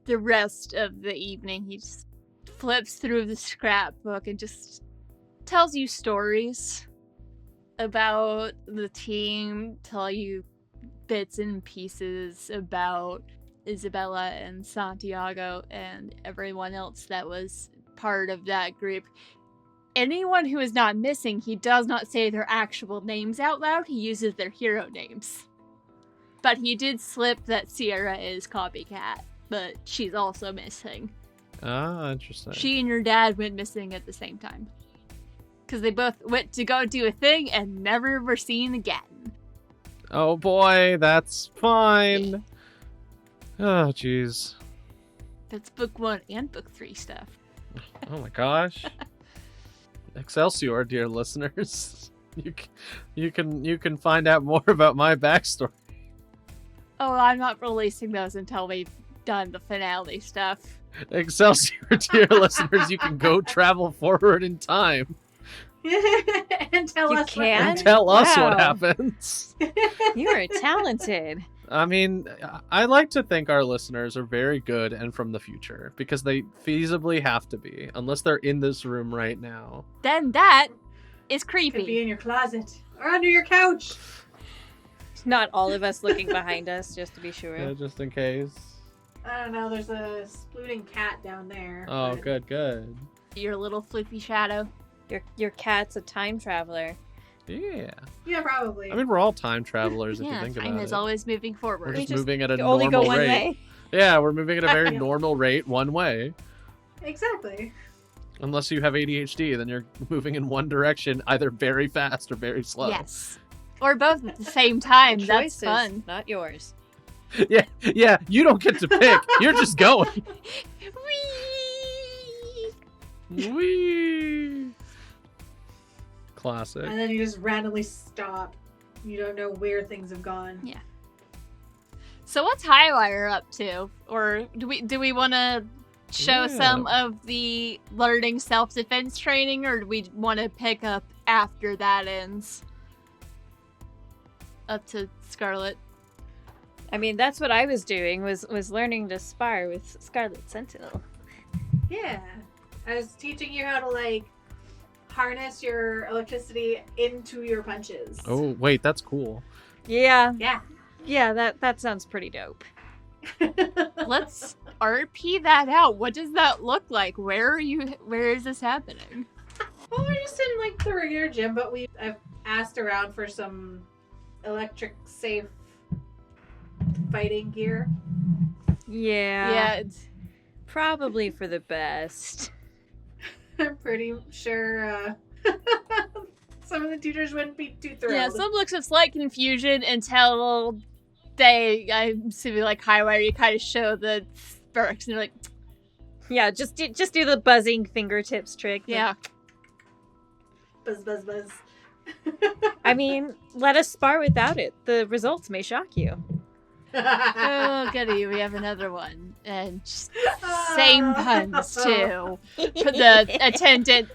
the rest of the evening, he just flips through the scrapbook and just tells you stories about the team, tell you bits and pieces about Isabella and Santiago and everyone else that was part of that group. Anyone who is not missing, he does not say their actual names out loud. He uses their hero names. But he did slip that Sierra is Copycat, but she's also missing. Ah, interesting. She and your dad went missing at the same time. Because they both went to go do a thing and never were seen again. Oh boy, that's fine. Oh, jeez. That's book 1 and book 3 stuff. Oh my gosh. Excelsior, dear listeners. You can find out more about my backstory. Oh, I'm not releasing those until we've done the finale stuff. Excelsior, dear listeners, you can go travel forward in time. And tell You us can? what And happened. tell us Wow. what happens. You are talented. I mean, I like to think our listeners are very good and from the future, because they feasibly have to be, unless they're in this room right now. Then that is Could be creepy. in your closet or under your couch. Not all of us looking behind us, just to be sure. Yeah, just in case. I don't know. There's a splooting cat down there. Oh, but- good. Your little floopy shadow. Your cat's a time traveler. Yeah. Yeah, probably. I mean, we're all time travelers if you Yeah, think time about is it. always moving We're forward. just just moving at a Only normal go one rate. way. Yeah, we're moving at a very Yeah. normal rate, one way. Exactly. Unless you have ADHD, then you're moving in one direction, either very fast or very slow. Yes. Or both at the same time. The That's choice is fun. not yours. Yeah, you don't get to pick. You're just going. Whee! Whee! Classic. And then you just randomly stop. You don't know where things have gone. Yeah. So what's Highwire up to? Or do we want to show Yeah. some of the learning self-defense training, or do we want to pick up after that ends? Up to Scarlet. I mean, that's what I was doing, was learning to spar with Scarlet Sentinel. Yeah. I was teaching you how to, like, harness your electricity into your punches. Oh, wait, that's cool. Yeah, Yeah. that sounds pretty dope. Let's RP that out. What does that look like? Where is this happening? Well, we're just in, like, the regular gym, but I've asked around for some electric safe fighting gear. Yeah. It's Probably for the best. I'm pretty sure some of the teachers wouldn't be too thrilled. yeah, some looks of slight confusion until I'm assuming like Highwire, you kind of show the sparks and you're like, Yeah, just do the buzzing fingertips trick. yeah. Buzz, buzz, buzz. I mean, let us spar without it. The results may shock you. Oh, goody, we have another one. And just same puns, too. The attendant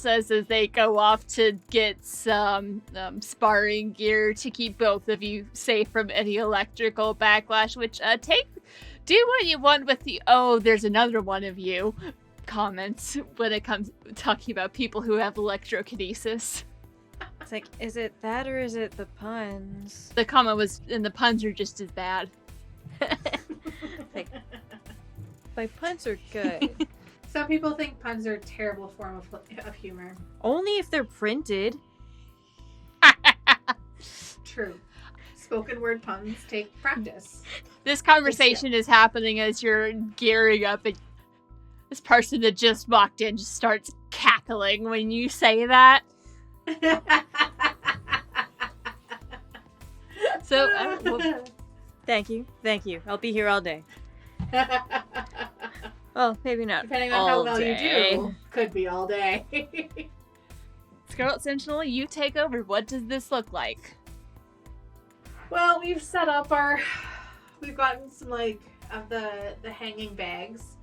says as they go off to get some sparring gear to keep both of you safe from any electrical backlash, which, do what you want with the, oh, there's another one of you comments when it comes talking about people who have electrokinesis. It's like, is it that or is it the puns? The comment was, and the puns are just as bad. Like, my puns are good. Some people think puns are a terrible form of humor. Only if they're printed. True. Spoken word puns take practice. This conversation is happening as you're gearing up, and this person that just walked in just starts cackling when you say that. So, Thank you. I'll be here all day. Oh, maybe not. Depending on all how well day. you do, could be all day. Scarlet Sentinel, you take over. What does this look like? Well, we've set up we've gotten some, like, of the hanging bags.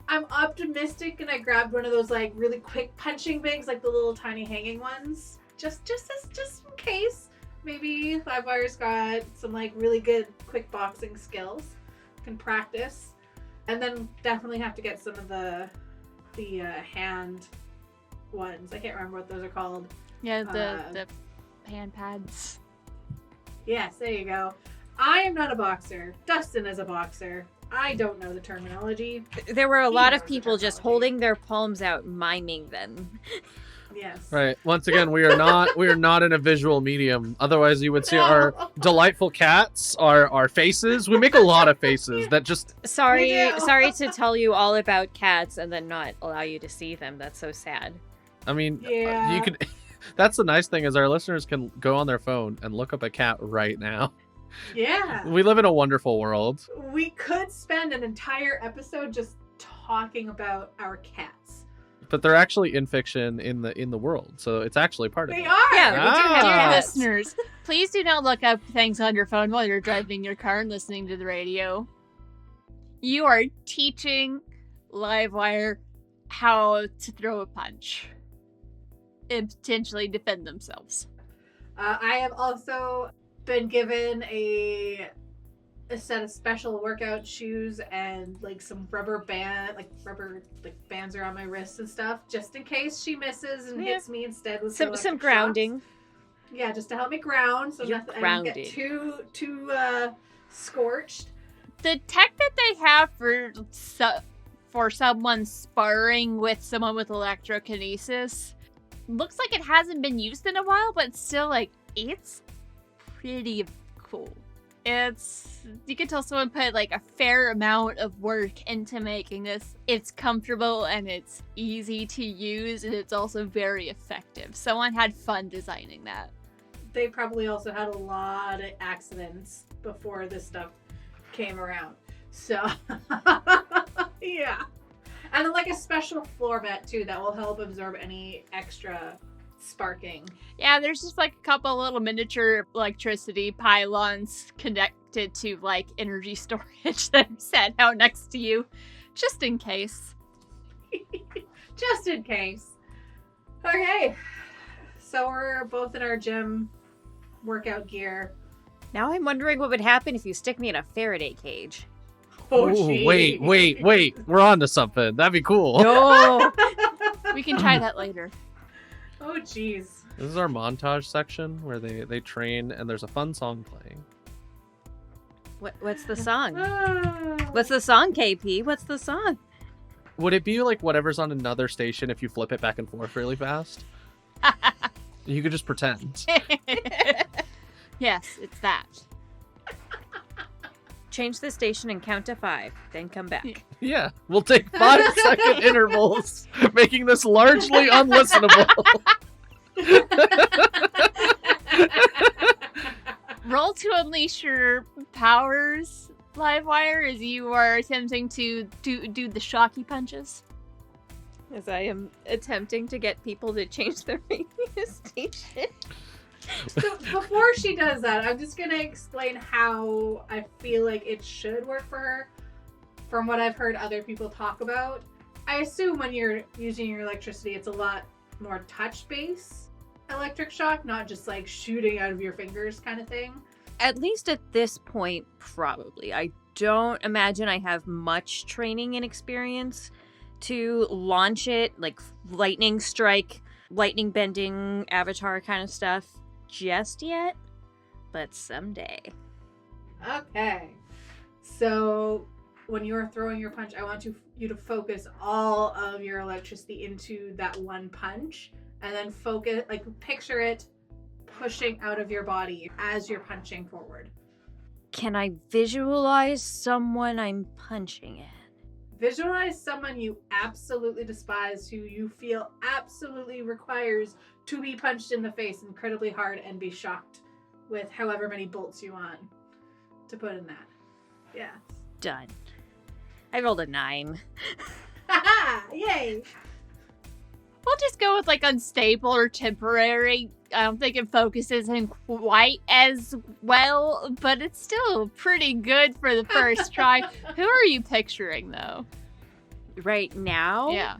I'm optimistic, and I grabbed one of those, like, really quick punching bags, like the little tiny hanging ones. Just in case. Maybe Livewire's got some, like, really good quick boxing skills. can practice, and then definitely have to get some of the hand ones. I can't remember what those are called. Yeah, the hand pads. Yes, there you go. I am not a boxer. Dustin is a boxer. I don't know the terminology. There were a He lot knows of the people just terminology. holding their palms out, miming them. Yes. Right. Once again, we are not in a visual medium. Otherwise, you would see our delightful cats, our faces. We make a lot of faces that just. Sorry We do. sorry to tell you all about cats and then not allow you to see them. That's so sad. I mean, Yeah. you could. That's the nice thing is our listeners can go on their phone and look up a cat right now. Yeah. We live in a wonderful world. We could spend an entire episode just talking about our cats. But they're actually in fiction in the world, so it's actually part of They it. are. Yeah, We do Ah. have Dear cats. listeners, please do not look up things on your phone while you're driving your car and listening to the radio. You are teaching Livewire how to throw a punch and potentially defend themselves. I have also been given a set of special workout shoes and like some rubber bands around my wrists and stuff, just in case she misses and Yeah. hits me instead with Some electric grounding. shocks. Yeah, just to help me ground, so You're nothing I don't grounded. get too scorched. The tech that they have for someone sparring with someone with electrokinesis looks like it hasn't been used in a while, but still, like, it's pretty cool. You can tell someone put like a fair amount of work into making this. It's comfortable and it's easy to use, and it's also very effective. Someone had fun designing that. They probably also had a lot of accidents before this stuff came around. So, yeah. And then like a special floor mat too that will help absorb any extra sparking. Yeah, there's just like a couple little miniature electricity pylons connected to like energy storage that are set out next to you, just in case. Just in case. Okay. So we're both in our gym workout gear. Now I'm wondering what would happen if you stick me in a Faraday cage. Ooh, gee. wait. We're on to something. That'd be cool. No. We can try that later. Oh, jeez. This is our montage section where they train and there's a fun song playing. What's the song? Ah. What's the song, KP? What's the song? Would it be like whatever's on another station if you flip it back and forth really fast? You could just pretend. Yes, it's that. Change the station and count to 5, then come back. Yeah, we'll take 5-second intervals, making this largely unlistenable. Roll to unleash your powers, Livewire, as you are attempting to do the shocky punches. As I am attempting to get people to change their radio station. So before she does that, I'm just going to explain how I feel like it should work for her from what I've heard other people talk about. I assume when you're using your electricity, it's a lot more touch-based electric shock, not just like shooting out of your fingers kind of thing. At least at this point, probably. I don't imagine I have much training and experience to launch it, like lightning strike, lightning bending, avatar kind of stuff just yet, but someday. Okay. So when you're throwing your punch, I want you to focus all of your electricity into that one punch, and then focus, like picture it pushing out of your body as you're punching forward. Can I visualize someone I'm punching at? Visualize someone you absolutely despise, who you feel absolutely requires to be punched in the face incredibly hard and be shocked with however many bolts you want to put in that. Yeah. Done. I rolled a 9. Haha! Yay! We'll just go with like unstable or temporary. I don't think it focuses in quite as well, but it's still pretty good for the first try. Who are you picturing though? Right now? Yeah.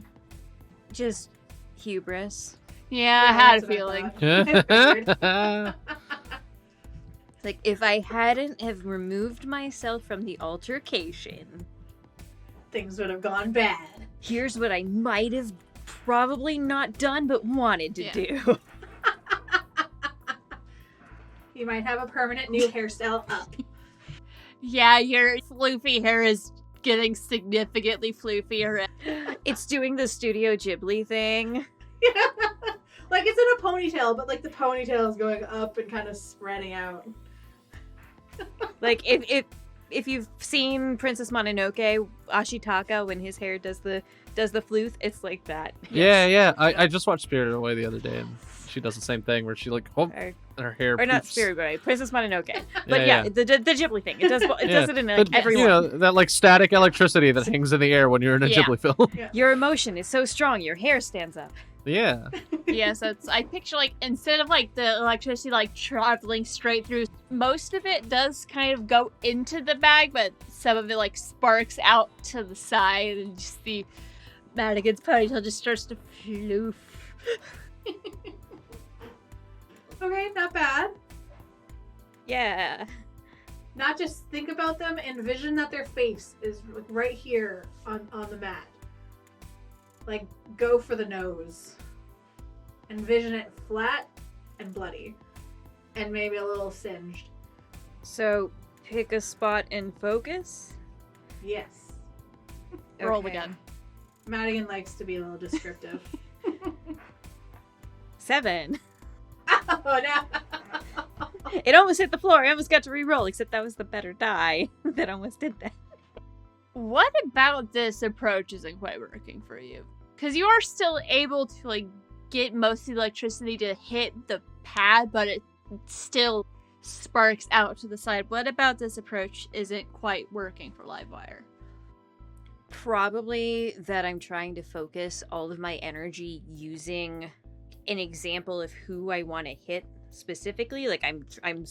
Just hubris. Yeah, I had a that's what I feeling. thought. I figured. It's like, if I hadn't have removed myself from the altercation, Things would have gone bad. here's what I might have probably not done but wanted to do. You might have a permanent new hairstyle up. Yeah, your floofy hair is getting significantly floofier. It's doing the Studio Ghibli thing. Like it's in a ponytail, but like the ponytail is going up and kind of spreading out. Like if you've seen Princess Mononoke, Ashitaka, when his hair does the floof, it's like that. Yeah. I just watched Spirited Away the other day, and she does the same thing where she like, oh, and her hair. Or not poofs. Spirited Away, Princess Mononoke. But Yeah. the Ghibli thing. It does it in like But, everyone. You know, that like static electricity that hangs in the air when you're in a Yeah. Ghibli film. Your emotion is so strong, your hair stands up. Yeah. Yeah, so I picture like instead of like the electricity like traveling straight through, most of it does kind of go into the bag, but some of it like sparks out to the side, and just the Madigan's ponytail just starts to floof. Okay, not bad. Yeah. Not just think about them, envision that their face is like right here on the mat. Like, go for the nose. Envision it flat and bloody. And maybe a little singed. So pick a spot and focus. Yes. Roll Okay. again. Madigan likes to be a little descriptive. 7. Oh, no. It almost hit the floor. I almost got to re-roll, except that was the better die that almost did that. What about this approach isn't quite working for you? Because you are still able to like get most of the electricity to hit the pad, but it still sparks out to the side. What about this approach isn't quite working for Livewire? Probably that I'm trying to focus all of my energy using an example of who I want to hit specifically. Like I'm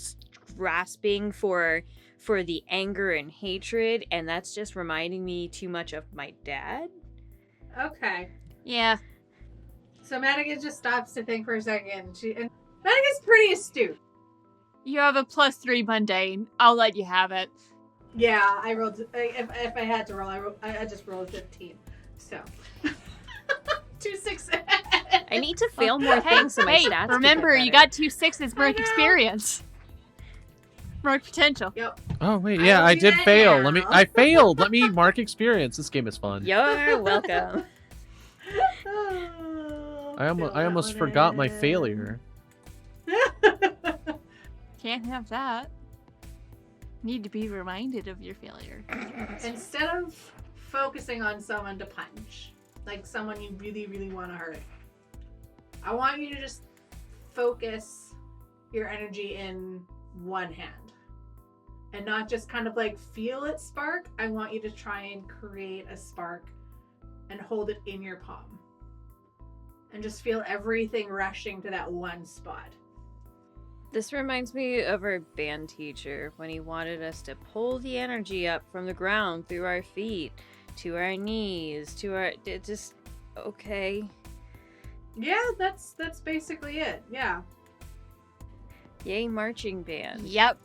grasping for the anger and hatred, and that's just reminding me too much of my dad. Okay. Yeah. So Madigan just stops to think for a second. And Madigan's pretty astute. You have a +3 mundane. I'll let you have it. Yeah, I rolled. If I had to roll, I just rolled 15. So 2 6. I need to fail more things so my Hey, stats can get remember, you better. got 2 6s, I mark know. experience. Mark potential. Yep. Oh wait, I yeah, will I do did that fail. now. I failed. Let me mark experience. This game is fun. You're welcome. I almost forgot my failure. Can't have that. Need to be reminded of your failure. Instead of focusing on someone to punch, like someone you really, really want to hurt, I want you to just focus your energy in one hand. And not just kind of like feel it spark. I want you to try and create a spark and hold it in your palm. And just feel everything rushing to that one spot. This reminds me of our band teacher when he wanted us to pull the energy up from the ground through our feet, to our knees, to our... Just... Okay. Yeah, that's basically it. Yeah. Yay, marching band. Yep.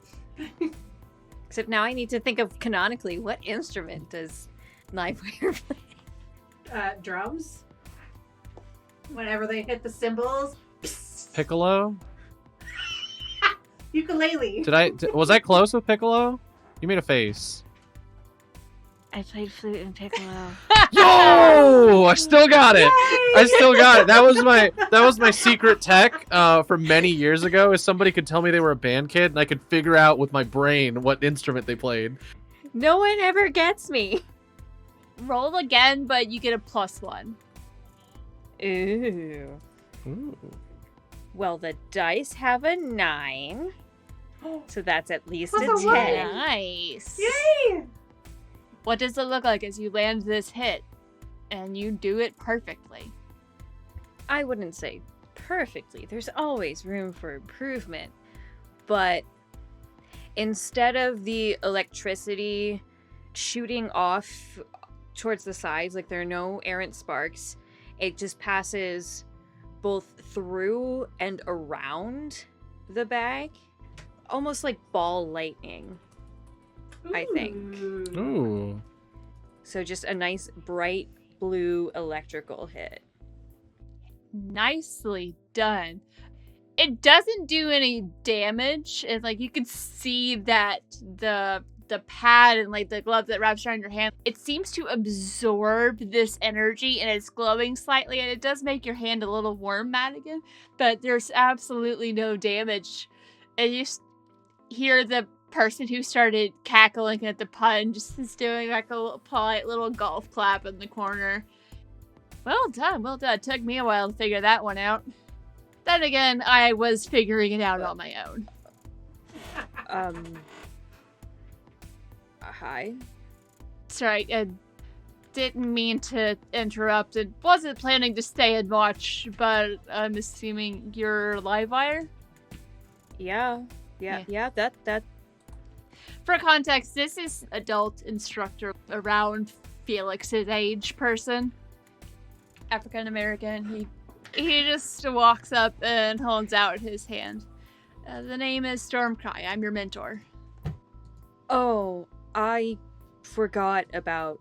Except now I need to think of canonically, what instrument does Livewire play? Drums. Whenever they hit the cymbals. Piccolo? Ukulele. Was I close with Piccolo? You made a face. I played flute and piccolo. Yo! I still got it. I still got it. That was my secret tech from many years ago. Is somebody could tell me they were a band kid, and I could figure out with my brain what instrument they played. No one ever gets me. Roll again, but you get a +1. Ooh. Ooh. Well, the dice have a 9. So that's at least Plus a a 10. Nice. Yay! What does it look like as you land this hit? And you do it perfectly. I wouldn't say perfectly. There's always room for improvement. But instead of the electricity shooting off towards the sides, like there are no errant sparks, it just passes both through and around the bag. almost like ball lightning. I think. Ooh. So just a nice bright blue electrical hit. Nicely done. It doesn't do any damage. It's like you can see that the pad and like the glove that wraps around your hand, it seems to absorb this energy and it's glowing slightly, and it does make your hand a little warm, Madigan, but there's absolutely no damage. And you hear the person who started cackling at the pun just is doing like a polite little golf clap in the corner. Well done, well done. Took me a while to figure that one out. Then again, I was figuring it out on my own. Hi. Sorry, I didn't mean to interrupt. I wasn't planning to stay and watch, but I'm assuming you're Livewire? Yeah, that. For context, this is adult instructor around Felix's age person. African American. He just walks up and holds out his hand. The name is Stormcry. I'm your mentor. Oh, I forgot about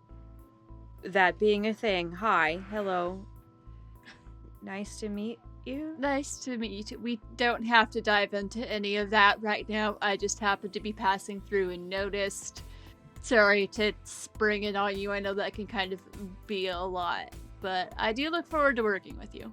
that being a thing. Hi, hello. Nice to meet you. Nice to meet you too. We don't have to dive into any of that right now. I just happened to be passing through and noticed. Sorry to spring it on you. I know that can kind of be a lot, but I do look forward to working with you.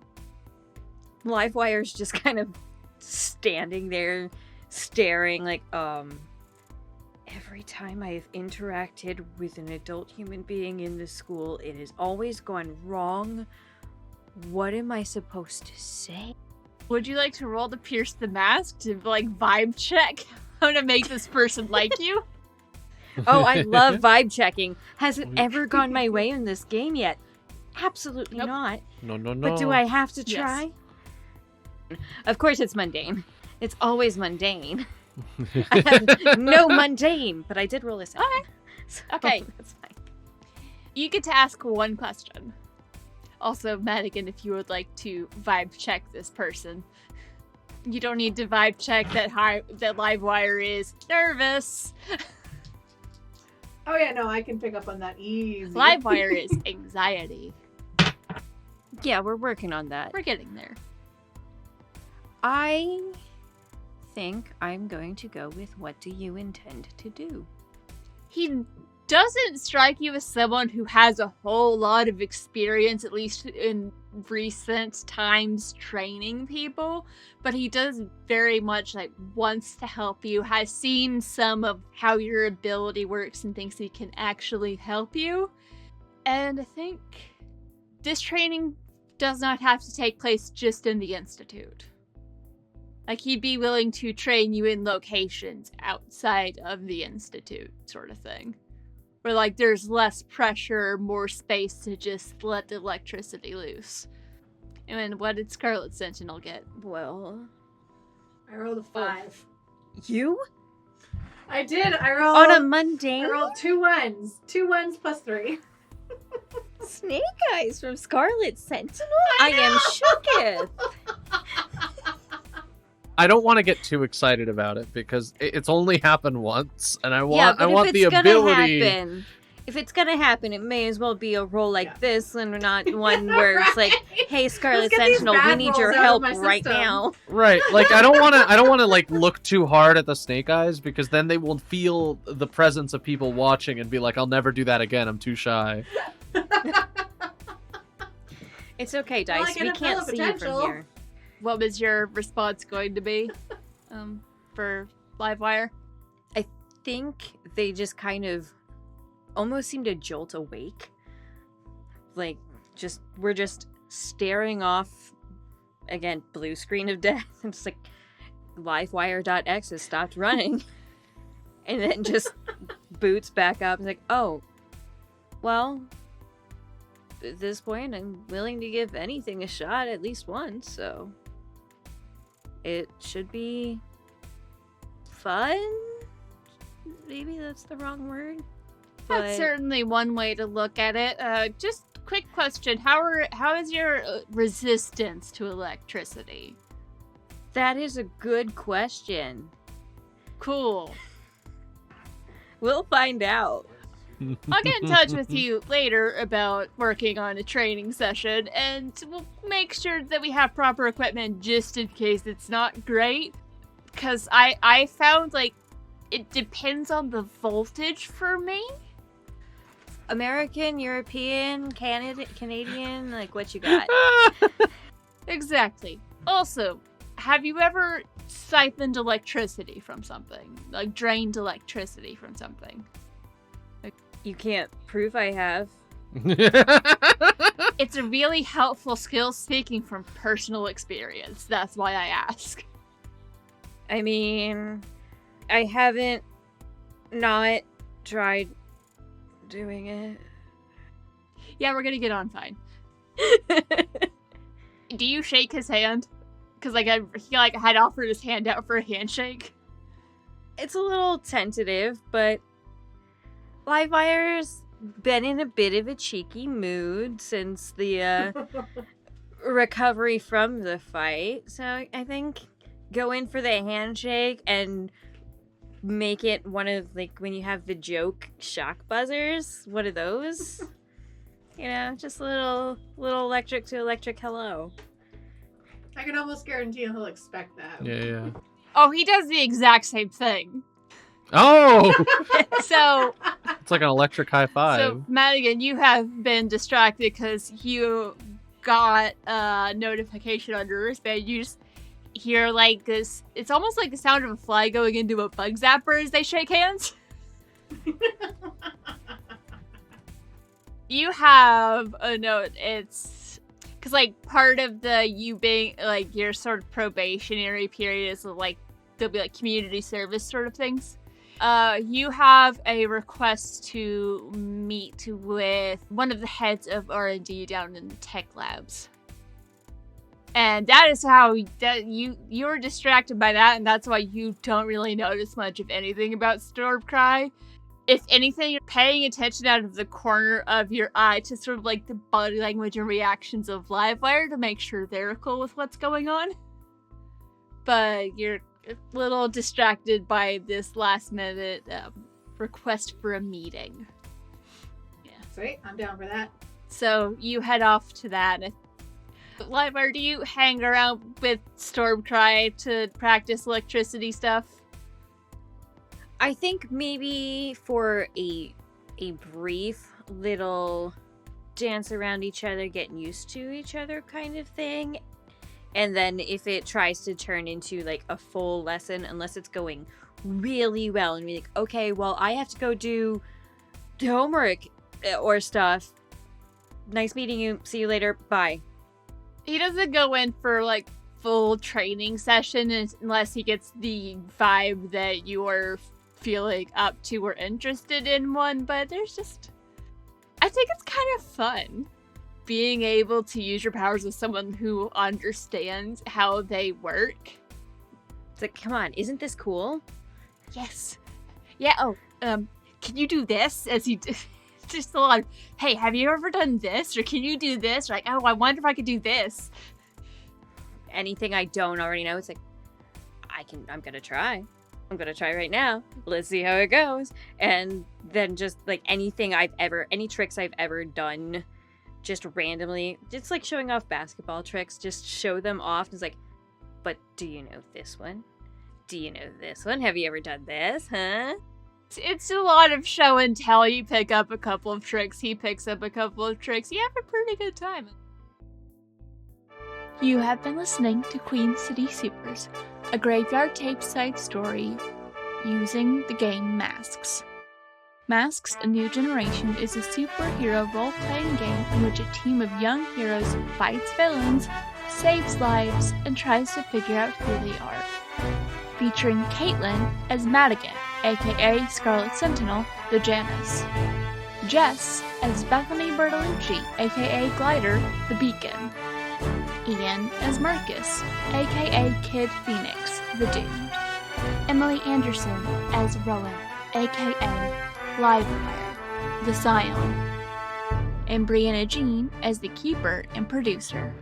Livewire's just kind of standing there, staring like, every time I have interacted with an adult human being in this school, it has always gone wrong. What am I supposed to say? Would you like to roll to pierce the mask to like vibe check how to make this person like you? Oh, I love vibe checking. Has it ever gone my way in this game yet? Absolutely not. No. But do I have to Yes. try? Of course it's mundane. It's always mundane. I have no mundane, but I did roll a 7. Okay. So Okay. that's fine. You get to ask one question. Also, Madigan, if you would like to vibe check this person. You don't need to vibe check that Livewire is nervous. Oh yeah, no, I can pick up on that easy. Livewire is anxiety. Yeah, we're working on that. We're getting there. I think I'm going to go with what do you intend to do? He doesn't strike you as someone who has a whole lot of experience, at least in recent times, training people, but he does very much like wants to help you, has seen some of how your ability works and thinks he can actually help you. And I think this training does not have to take place just in the Institute. Like, he'd be willing to train you in locations outside of the Institute, sort of thing. Where, like, there's less pressure, more space to just let the electricity loose. And what did Scarlet Sentinel get? Well, I rolled a 5. you? I did. I rolled On a mundane? I rolled 2 1s. 2 1s plus 3. Snake Eyes from Scarlet Sentinel? I am shooketh. I don't want to get too excited about it because it's only happened once, and I want Yeah, but if the it's ability. gonna happen, if it's gonna happen, it may as well be a roll like this and not one where it's like, "Hey, Scarlet Let's get these Sentinel, we bad need your rolls out of help my right system." now." Right, like I don't want to like look too hard at the Snake Eyes because then they will feel the presence of people watching and be like, "I'll never do that again. I'm too shy." It's okay, Dice. Well, I We can can't feel the see you from potential. here. What was your response going to be for Livewire? I think they just kind of almost seem to jolt awake. Like, we're just staring off, again, blue screen of death. And it's like, Livewire.x has stopped running. And then just boots back up. It's like, oh, well, at this point, I'm willing to give anything a shot at least once, so it should be fun? Maybe that's the wrong word. That's certainly one way to look at it. Just quick question: how is your resistance to electricity? That is a good question. Cool. We'll find out. I'll get in touch with you later about working on a training session, and we'll make sure that we have proper equipment just in case it's not great. Because I found, like, it depends on the voltage for me. American, European, Canadian, like what you got? Exactly. Also, have you ever siphoned electricity from something? Like, drained electricity from something? You can't prove I have. It's a really helpful skill speaking from personal experience. That's why I ask. I mean, I haven't not tried doing it. Yeah, we're gonna get on fine. Do you shake his hand? Because he had offered his hand out for a handshake. It's a little tentative, but Livewire's been in a bit of a cheeky mood since the recovery from the fight. So I think go in for the handshake and make it one of, like, when you have the joke shock buzzers, one of those. You know, just a little electric to electric hello. I can almost guarantee he'll expect that. Yeah. Oh, he does the exact same thing. Oh! So, It's like an electric high five. so Madigan, you have been distracted because you got a notification on your wristband. You just hear, like, this. It's almost like the sound of a fly going into a bug zapper as they shake hands. You have a note. It's because, like, part of the you being, like, your sort of probationary period is, like, there'll be, like, community service sort of things. You have a request to meet with one of the heads of R&D down in the tech labs. And that is how you were distracted by that, and that's why you don't really notice much of anything about Stormcry. If anything, you're paying attention out of the corner of your eye to sort of, like, the body language and reactions of Livewire to make sure they're cool with what's going on. But you're a little distracted by this last minute request for a meeting. Yeah. Sweet, I'm down for that. So you head off to that. Livewire, do you hang around with Stormcry to practice electricity stuff? I think maybe for a brief little dance around each other, getting used to each other kind of thing. And then if it tries to turn into, like, a full lesson, unless it's going really well and be like, okay, well, I have to go do homework or stuff. Nice meeting you. See you later. Bye. He doesn't go in for, like, full training session unless he gets the vibe that you are feeling up to or interested in one, but there's just... I think it's kind of fun being able to use your powers with someone who understands how they work. It's like, come on, isn't this cool? Yes. Yeah, can you do this? As he just a lot of, hey, have you ever done this? Or can you do this? Or like, oh, I wonder if I could do this. Anything I don't already know, it's like, I'm gonna try. I'm gonna try right now. Let's see how it goes. And then just, like, any tricks I've ever done, just randomly, just like showing off basketball tricks, just show them off. It's like, but do you know this one? Do you know this one? Have you ever done this? Huh? It's a lot of show and tell. You pick up a couple of tricks, he picks up a couple of tricks. You have a pretty good time. You have been listening to Queen City Supers, a graveyard tape side story using the game Masks. Masks: A New Generation is a superhero role-playing game in which a team of young heroes fights villains, saves lives, and tries to figure out who they are. Featuring Caitlin as Madigan, aka Scarlet Sentinel, the Janus. Jess as Bethany Bertolucci, aka Glider, the Beacon. Ian as Marcus, aka Kid Phoenix, the Doomed. Emily Anderson as Rowan, aka Livewire, the Scion. And Brianna Jean as the Keeper and Producer.